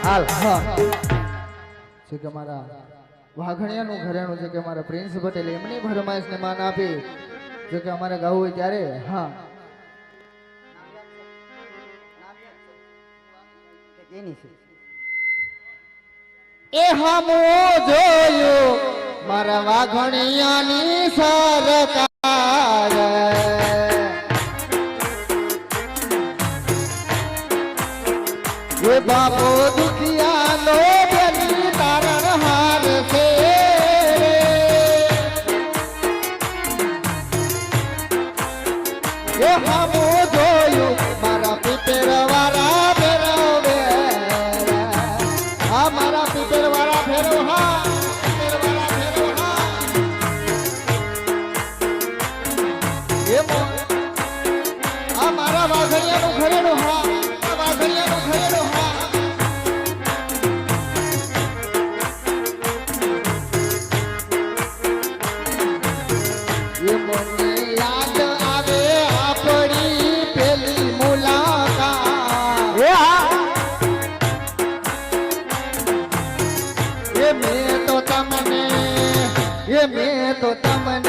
હાલ હા છે કે મારા વાઘણિયાનું ઘરેણું છે કે મારા પ્રિન્સ પટેલ એમની ફરમાઈશને માન આપી જો કે અમારે ગાવું હોય ત્યારે હા એ હામો જોયું મારા વાઘણિયાની સરકાર એ બાપો દુખિયાનો બેલી તારણ હાર છે એ હામો જોયું મારા પીપેર વાળા ફેરવે હા મારા પીપેર વાળા ફેરવ હા પીપેર વાળા ફેરવ હા એ આ મારા વાઘણિયાનું ઘરેણું હા વાઘણિયાનું ઘરેણું હા એ મને યાદ આવે આપણી પેલી મુલાકાત એ મેં તો તમને